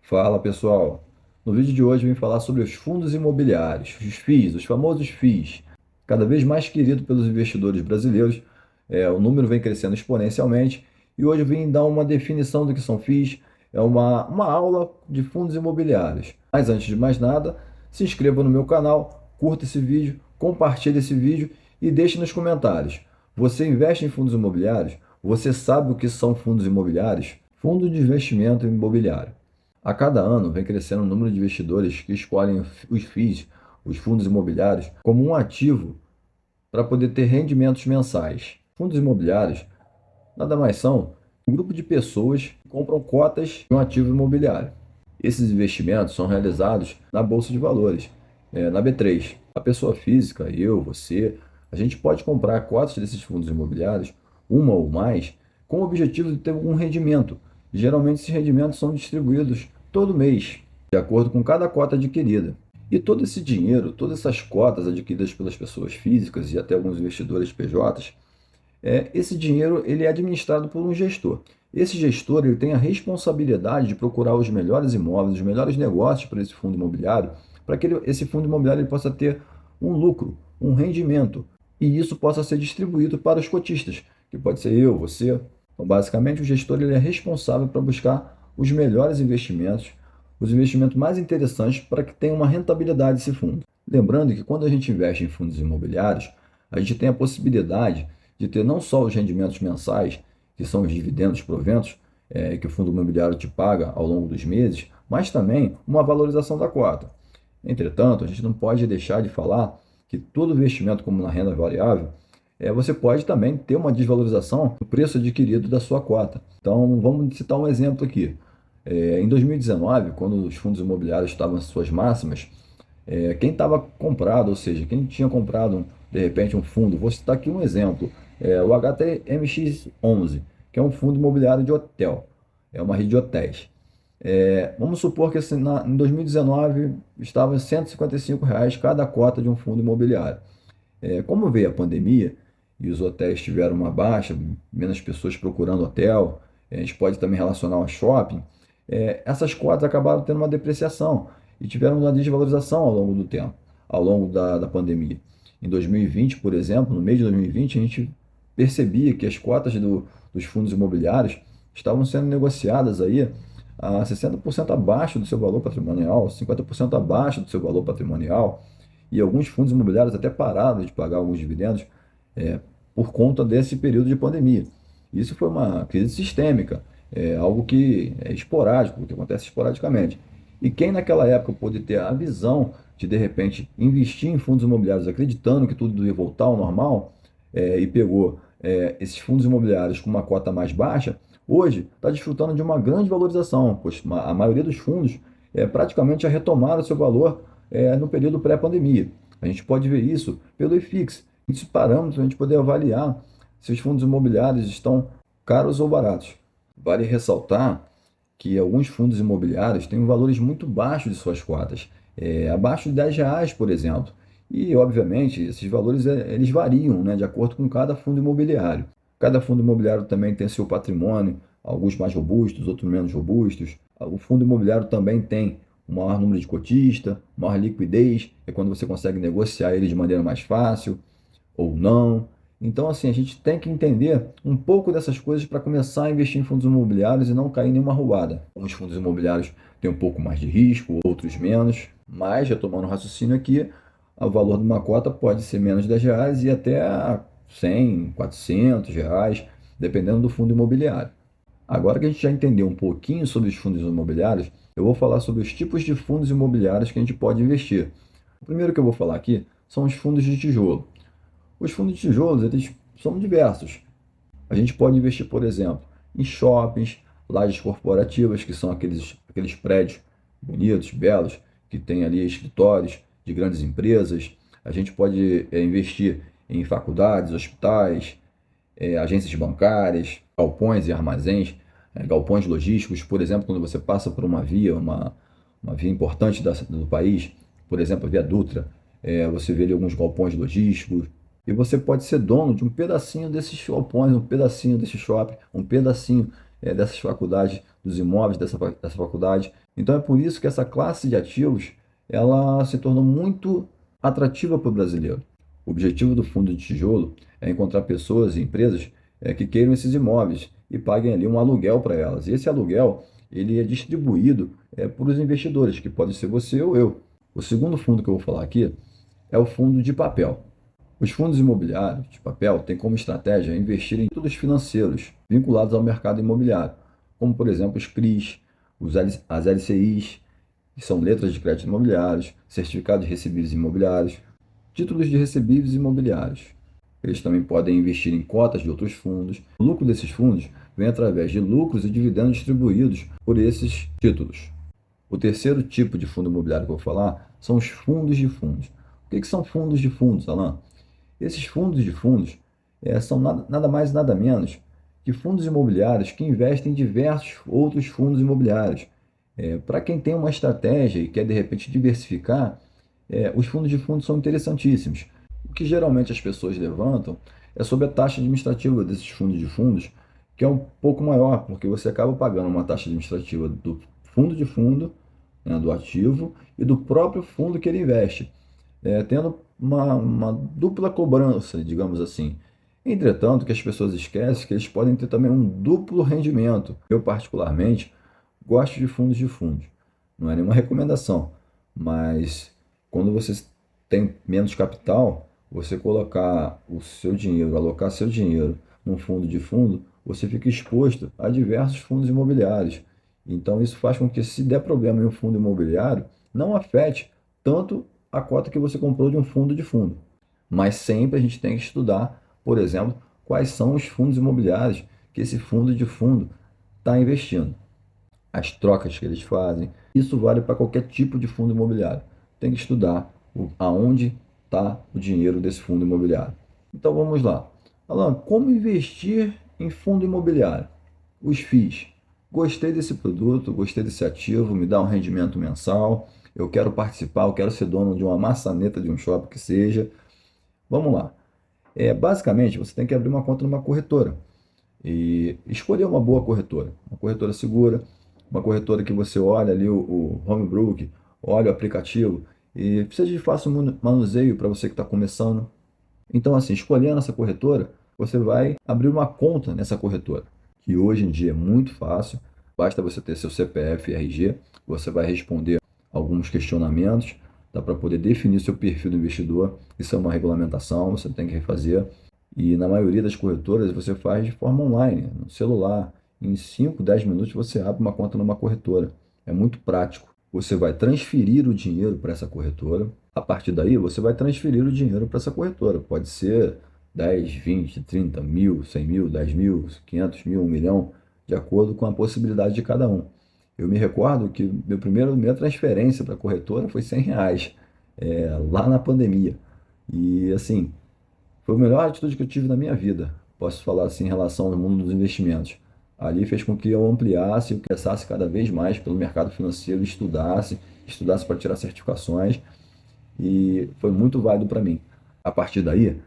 Fala pessoal, no vídeo de hoje eu vim falar sobre os fundos imobiliários, os FIIs, os famosos FIIs, cada vez mais querido pelos investidores brasileiros. O número vem crescendo exponencialmente e hoje eu vim dar uma definição do que são FIIs, uma aula de fundos imobiliários. Mas antes de mais nada, se inscreva no meu canal, curta esse vídeo, compartilhe esse vídeo e deixe nos comentários. Você investe em fundos imobiliários? Você sabe o que são fundos imobiliários? Fundo de investimento imobiliário. A cada ano vem crescendo o número de investidores que escolhem os FIIs, os fundos imobiliários, como um ativo para poder ter rendimentos mensais. Fundos imobiliários nada mais são um grupo de pessoas que compram cotas de um ativo imobiliário. Esses investimentos são realizados na Bolsa de Valores, na B3. A pessoa física, eu, você, a gente pode comprar cotas desses fundos imobiliários, uma ou mais, com o objetivo de ter algum rendimento. Geralmente, esses rendimentos são distribuídos todo mês, de acordo com cada cota adquirida. E todo esse dinheiro, todas essas cotas adquiridas pelas pessoas físicas e até alguns investidores PJs, esse dinheiro ele é administrado por um gestor. Esse gestor ele tem a responsabilidade de procurar os melhores imóveis, os melhores negócios para esse fundo imobiliário, para que esse fundo imobiliário ele possa ter um lucro, um rendimento, e isso possa ser distribuído para os cotistas, que pode ser eu, você. Então, basicamente, o gestor ele é responsável para buscar os melhores investimentos, os investimentos mais interessantes para que tenha uma rentabilidade esse fundo. Lembrando que quando a gente investe em fundos imobiliários, a gente tem a possibilidade de ter não só os rendimentos mensais, que são os dividendos, proventos, que o fundo imobiliário te paga ao longo dos meses, mas também uma valorização da cota. Entretanto, a gente não pode deixar de falar que todo investimento, como na renda variável, você pode também ter uma desvalorização do preço adquirido da sua cota. Então, vamos citar um exemplo aqui. Em 2019, quando os fundos imobiliários estavam em suas máximas, quem estava comprado, ou seja, quem tinha comprado de repente um fundo, vou citar aqui um exemplo, o HTMX11, que é um fundo imobiliário de hotel, é uma rede de hotéis. Vamos supor que assim, em 2019 estava em R$ 155 cada cota de um fundo imobiliário. Como veio a pandemia e os hotéis tiveram uma baixa, menos pessoas procurando hotel, a gente pode também relacionar ao shopping, essas cotas acabaram tendo uma depreciação e tiveram uma desvalorização ao longo do tempo, ao longo da pandemia. Em 2020, por exemplo, no mês de 2020, a gente percebia que as cotas dos fundos imobiliários estavam sendo negociadas aí a 60% abaixo do seu valor patrimonial, 50% abaixo do seu valor patrimonial, e alguns fundos imobiliários até pararam de pagar alguns dividendos por conta desse período de pandemia. Isso foi uma crise sistêmica, algo que é esporádico, que acontece esporadicamente. E quem naquela época pôde ter a visão de repente, investir em fundos imobiliários acreditando que tudo ia voltar ao normal, e pegou esses fundos imobiliários com uma cota mais baixa, hoje está desfrutando de uma grande valorização, pois a maioria dos fundos praticamente já retomaram seu valor no período pré-pandemia. A gente pode ver isso pelo IFIX, esses parâmetros a gente poder avaliar se os fundos imobiliários estão caros ou baratos. Vale ressaltar que alguns fundos imobiliários têm valores muito baixos de suas cotas, abaixo de R$ 10, por exemplo. E, obviamente, esses valores eles variam, né, de acordo com cada fundo imobiliário. Cada fundo imobiliário também tem seu patrimônio, alguns mais robustos, outros menos robustos. O fundo imobiliário também tem um maior número de cotistas, maior liquidez, é quando você consegue negociar ele de maneira mais fácil ou não. Então, assim, a gente tem que entender um pouco dessas coisas para começar a investir em fundos imobiliários e não cair em nenhuma roubada. Alguns fundos imobiliários têm um pouco mais de risco, outros menos, mas, retomando o raciocínio aqui, o valor de uma cota pode ser menos de R$ 10 e até 100, R$ 400, dependendo do fundo imobiliário. Agora que a gente já entendeu um pouquinho sobre os fundos imobiliários, eu vou falar sobre os tipos de fundos imobiliários que a gente pode investir. O primeiro que eu vou falar aqui são os fundos de tijolo. Os fundos de tijolos, eles são diversos. A gente pode investir, por exemplo, em shoppings, lajes corporativas, que são aqueles prédios bonitos, belos, que tem ali escritórios de grandes empresas. A gente pode investir em faculdades, hospitais, agências bancárias, galpões e armazéns, galpões logísticos. Por exemplo, quando você passa por uma via importante do país, por exemplo, a Via Dutra, você vê ali alguns galpões logísticos, e você pode ser dono de um pedacinho desses galpões, um pedacinho desse shopping, um pedacinho dessas faculdades, dos imóveis dessa faculdade. Então é por isso que essa classe de ativos ela se tornou muito atrativa para o brasileiro. O objetivo do fundo de tijolo é encontrar pessoas e empresas que queiram esses imóveis e paguem ali um aluguel para elas. E esse aluguel ele é distribuído por os investidores, que pode ser você ou eu. O segundo fundo que eu vou falar aqui é o fundo de papel. Os fundos imobiliários de papel têm como estratégia investir em títulos financeiros vinculados ao mercado imobiliário, como por exemplo os CRIs, as LCIs, que são letras de crédito imobiliários, certificados de recebíveis imobiliários, títulos de recebíveis imobiliários. Eles também podem investir em cotas de outros fundos. O lucro desses fundos vem através de lucros e dividendos distribuídos por esses títulos. O terceiro tipo de fundo imobiliário que eu vou falar são os fundos de fundos. O que são fundos de fundos, Alan? Esses fundos de fundos são nada mais nada menos que fundos imobiliários que investem em diversos outros fundos imobiliários. Para quem tem uma estratégia e quer de repente diversificar, os fundos de fundos são interessantíssimos. O que geralmente as pessoas levantam é sobre a taxa administrativa desses fundos de fundos, que é um pouco maior, porque você acaba pagando uma taxa administrativa do fundo de fundo, né, do ativo, e do próprio fundo que ele investe, tendo uma dupla cobrança, digamos assim. Entretanto, que as pessoas esquecem que eles podem ter também um duplo rendimento. Eu, particularmente, gosto de fundos de fundos. Não é nenhuma recomendação, mas quando você tem menos capital, você colocar o seu dinheiro, alocar seu dinheiro num fundo de fundo, você fica exposto a diversos fundos imobiliários. Então, isso faz com que, se der problema em um fundo imobiliário, não afete tanto a cota que você comprou de um fundo de fundo. Mas sempre a gente tem que estudar, por exemplo, quais são os fundos imobiliários que esse fundo de fundo está investindo, as trocas que eles fazem. Isso vale para qualquer tipo de fundo imobiliário. Tem que estudar aonde está o dinheiro desse fundo imobiliário. Então vamos lá. Alan, como investir em fundo imobiliário? Os FIIs. Gostei desse produto, gostei desse ativo, me dá um rendimento mensal, eu quero participar, eu quero ser dono de uma maçaneta de um shopping que seja. Vamos lá. Basicamente, você tem que abrir uma conta numa corretora e escolher uma boa corretora, uma corretora segura, uma corretora que você olha ali o homebrook, olha o aplicativo e precisa de fácil manuseio para você que está começando. Então, assim, escolhendo essa corretora, você vai abrir uma conta nessa corretora, que hoje em dia é muito fácil. Basta você ter seu CPF e RG, você vai responder alguns questionamentos, dá para poder definir seu perfil do investidor. Isso é uma regulamentação, você tem que refazer. E na maioria das corretoras você faz de forma online, no celular. Em 5, 10 minutos você abre uma conta numa corretora. É muito prático. Você vai transferir o dinheiro para essa corretora. A partir daí, você vai transferir o dinheiro para essa corretora. Pode ser 10, 20, 30 mil, 100 mil, 10 mil, 500 mil, 1 milhão, de acordo com a possibilidade de cada um. Eu me recordo que minha transferência para a corretora foi R$ 100, lá na pandemia. E assim, foi a melhor atitude que eu tive na minha vida, posso falar assim, em relação ao mundo dos investimentos. Ali fez com que eu ampliasse e pensasse cada vez mais pelo mercado financeiro, estudasse para tirar certificações e foi muito válido para mim. A partir daí,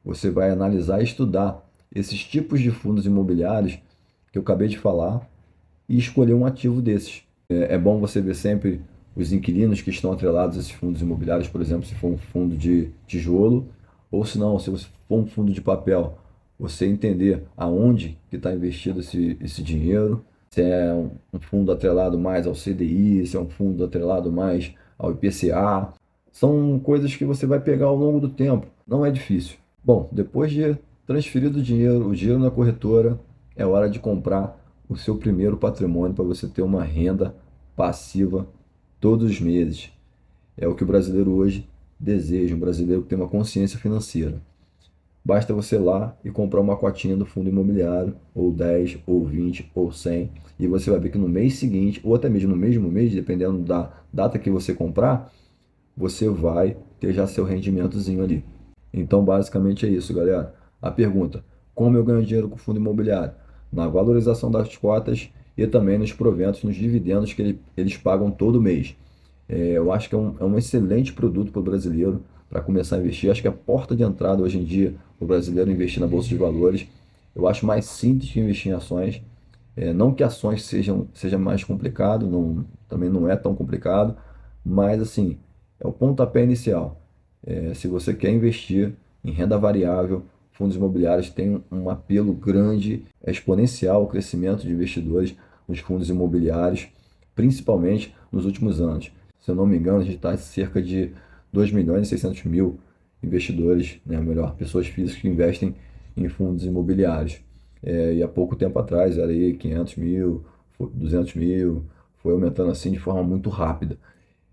você vai analisar e estudar esses tipos de fundos imobiliários que eu acabei de falar e escolher um ativo desses. É bom você ver sempre os inquilinos que estão atrelados a esses fundos imobiliários, por exemplo, se for um fundo de tijolo, ou se não, se for um fundo de papel, você entender aonde que está investido esse dinheiro, se é um fundo atrelado mais ao CDI, se é um fundo atrelado mais ao IPCA. São coisas que você vai pegar ao longo do tempo, não é difícil. Bom, depois de transferido o dinheiro na corretora, é hora de comprar o seu primeiro patrimônio para você ter uma renda passiva todos os meses. É o que o brasileiro hoje deseja, um brasileiro que tem uma consciência financeira. Basta você ir lá e comprar uma cotinha do fundo imobiliário, ou 10, ou 20, ou 100, e você vai ver que no mês seguinte, ou até mesmo no mesmo mês, dependendo da data que você comprar, você vai ter já seu rendimentozinho ali. Então, basicamente é isso, galera. A pergunta: como eu ganho dinheiro com fundo imobiliário? Na valorização das cotas e também nos proventos, nos dividendos que eles pagam todo mês. Eu acho que é um excelente produto para o brasileiro para começar a investir. Acho que a porta de entrada hoje em dia para o brasileiro investir na Bolsa de Valores. Eu acho mais simples que investir em ações. Não que ações seja mais complicado, também não é tão complicado, mas assim, é o pontapé inicial. Se você quer investir em renda variável, fundos imobiliários têm um apelo grande, é exponencial o crescimento de investidores nos fundos imobiliários, principalmente nos últimos anos. Se eu não me engano, a gente está em cerca de 2.600.000 investidores, né, melhor, pessoas físicas que investem em fundos imobiliários. E há pouco tempo atrás era aí 500 mil, 200 mil, foi aumentando assim de forma muito rápida.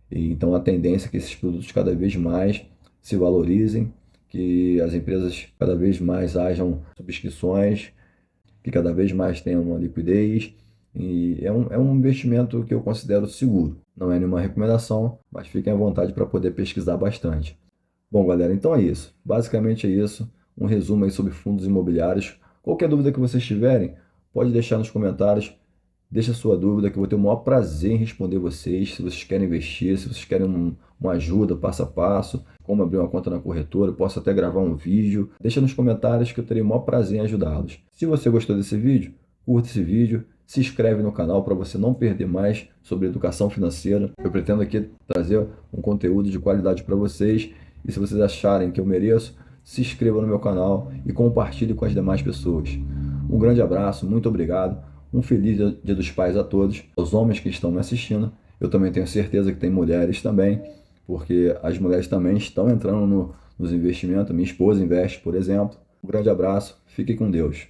Então a tendência é que esses produtos cada vez mais se valorizem, que as empresas cada vez mais hajam subscrições, que cada vez mais tenham uma liquidez. E é um investimento que eu considero seguro. Não é nenhuma recomendação, mas fiquem à vontade para poder pesquisar bastante. Bom, galera, então é isso. Basicamente é isso. Um resumo aí sobre fundos imobiliários. Qualquer dúvida que vocês tiverem, pode deixar nos comentários. Deixa a sua dúvida que eu vou ter o maior prazer em responder vocês. Se vocês querem investir, se vocês querem uma ajuda passo a passo, como abrir uma conta na corretora, eu posso até gravar um vídeo. Deixa nos comentários que eu terei o maior prazer em ajudá-los. Se você gostou desse vídeo, curta esse vídeo, se inscreve no canal para você não perder mais sobre educação financeira. Eu pretendo aqui trazer um conteúdo de qualidade para vocês. E se vocês acharem que eu mereço, se inscreva no meu canal e compartilhe com as demais pessoas. Um grande abraço, muito obrigado. Um feliz Dia dos Pais a todos, aos homens que estão me assistindo. Eu também tenho certeza que tem mulheres também, porque as mulheres também estão entrando nos investimentos. Minha esposa investe, por exemplo. Um grande abraço, fique com Deus.